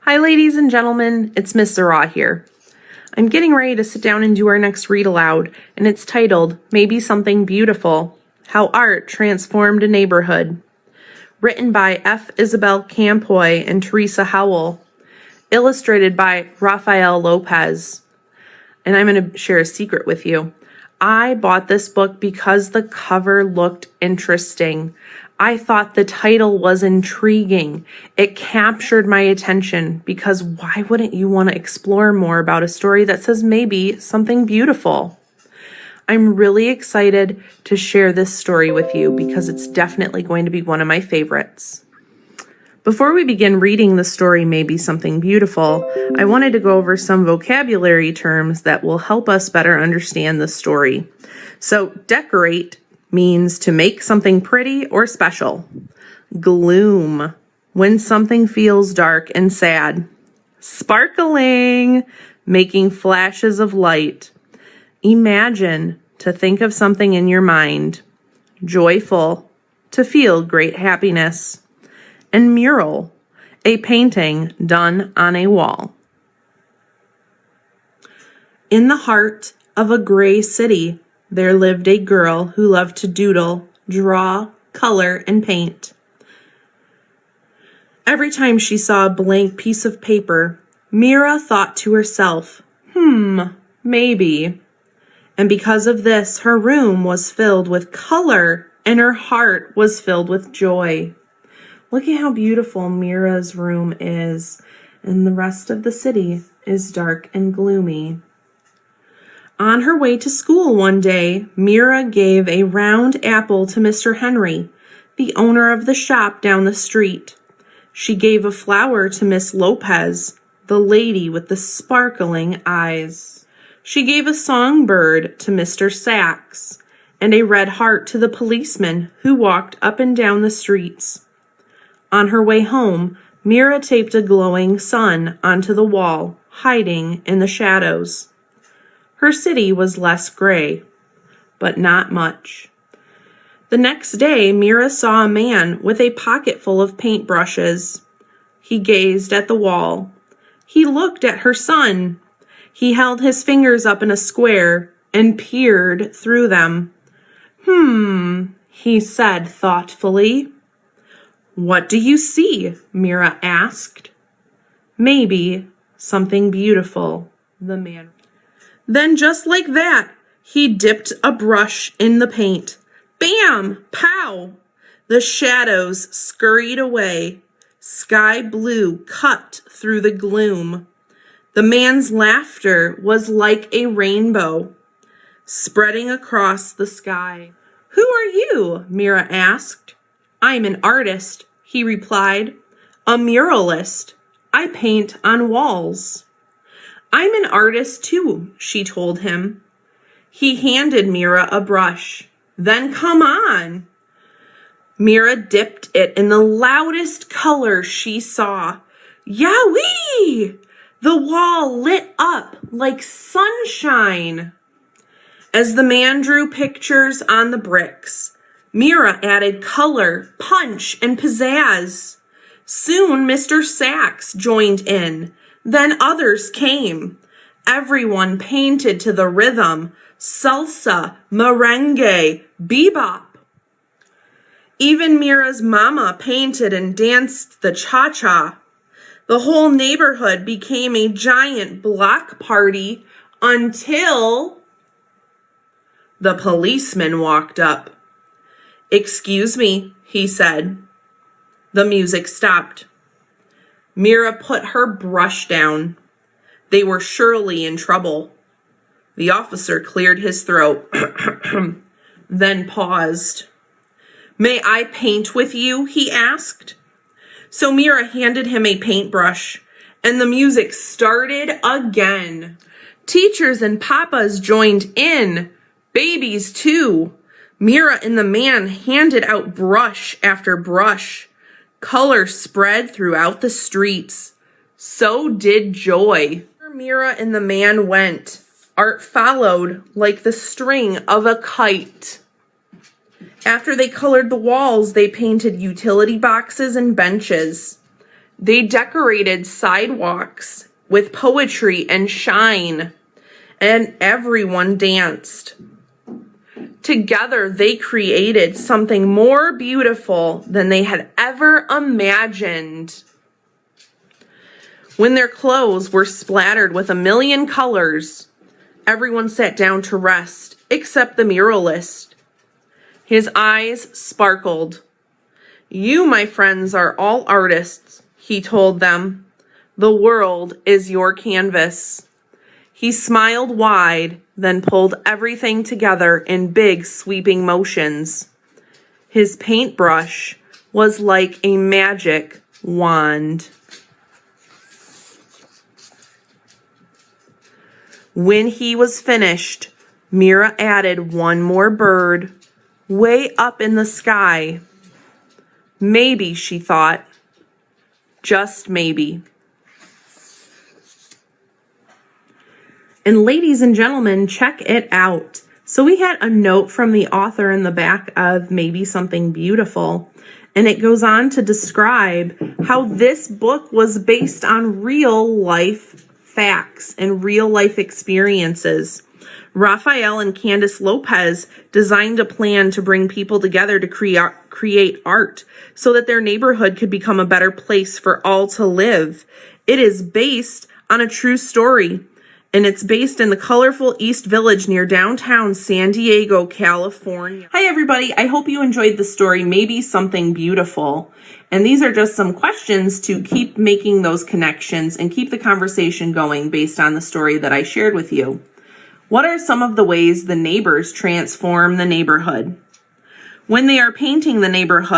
Hi ladies and gentlemen, it's Miss Zara here. I'm getting ready to sit down and do our next read aloud, and it's titled, Maybe Something Beautiful, How Art Transformed a Neighborhood. Written by F. Isabel Campoy and Teresa Howell. Illustrated by Rafael Lopez. And I'm going to share a secret with you. I bought this book because the cover looked interesting. I thought the title was intriguing. It captured my attention because why wouldn't you want to explore more about a story that says maybe something beautiful? I'm really excited to share this story with you because it's definitely going to be one of my favorites. Before we begin reading the story Maybe Something Beautiful, I wanted to go over some vocabulary terms that will help us better understand the story. So, decorate means to make something pretty or special. Gloom, when something feels dark and sad. Sparkling, making flashes of light. Imagine, to think of something in your mind. Joyful, to feel great happiness. And mural, a painting done on a wall. In the heart of a gray city, there lived a girl who loved to doodle, draw, color, and paint. Every time she saw a blank piece of paper, Mira thought to herself, maybe. And because of this, her room was filled with color and her heart was filled with joy. Look at how beautiful Mira's room is, and the rest of the city is dark and gloomy. On her way to school one day, Mira gave a round apple to Mr. Henry, the owner of the shop down the street. She gave a flower to Miss Lopez, the lady with the sparkling eyes. She gave a songbird to Mr. Sachs, and a red heart to the policeman who walked up and down the streets. On her way home, Mira taped a glowing sun onto the wall, hiding in the shadows. Her city was less gray, but not much. The next day, Mira saw a man with a pocket full of paintbrushes. He gazed at the wall. He looked at her sun. He held his fingers up in a square and peered through them. He said thoughtfully. What do you see? Mira asked. Maybe something beautiful, the man. Then just like that, he dipped a brush in the paint. Bam! Pow! The shadows scurried away. Sky blue cut through the gloom. The man's laughter was like a rainbow, spreading across the sky. Who are you? Mira asked. I'm an artist, he replied. A muralist. I paint on walls. I'm an artist too, she told him. He handed Mira a brush. Then come on. Mira dipped it in the loudest color she saw. Yowee! The wall lit up like sunshine. As the man drew pictures on the bricks, Mira added color, punch, and pizzazz. Soon Mr. Sachs joined in. Then others came. Everyone painted to the rhythm, salsa, merengue, bebop. Even Mira's mama painted and danced the cha-cha. The whole neighborhood became a giant block party until the policeman walked up. Excuse me, he said. The music stopped. Mira put her brush down. They were surely in trouble. The officer cleared his throat, then paused. May I paint with you? He asked. So Mira handed him a paintbrush, and the music started again. Teachers and papas joined in, babies too. Mira and the man handed out brush after brush. Color spread throughout the streets. So did joy. Where Mira and the man went, art followed like the string of a kite. After they colored the walls, they painted utility boxes and benches. They decorated sidewalks with poetry and shine, and everyone danced. Together, they created something more beautiful than they had ever imagined. When their clothes were splattered with a million colors, everyone sat down to rest, except the muralist. His eyes sparkled. "You, my friends, are all artists," he told them. "The world is your canvas." He smiled wide, then pulled everything together in big sweeping motions. His paintbrush was like a magic wand. When he was finished, Mira added one more bird, way up in the sky. Maybe, she thought, just maybe. And ladies and gentlemen, check it out. So we had a note from the author in the back of Maybe Something Beautiful, and it goes on to describe how this book was based on real life facts and real life experiences. Raphael and Candace Lopez designed a plan to bring people together to create art so that their neighborhood could become a better place for all to live. It is based on a true story, and it's based in the colorful East Village near downtown San Diego, California. Hi, everybody. I hope you enjoyed the story, Maybe Something Beautiful. And these are just some questions to keep making those connections and keep the conversation going based on the story that I shared with you. What are some of the ways the neighbors transform the neighborhood? When they are painting the neighborhood,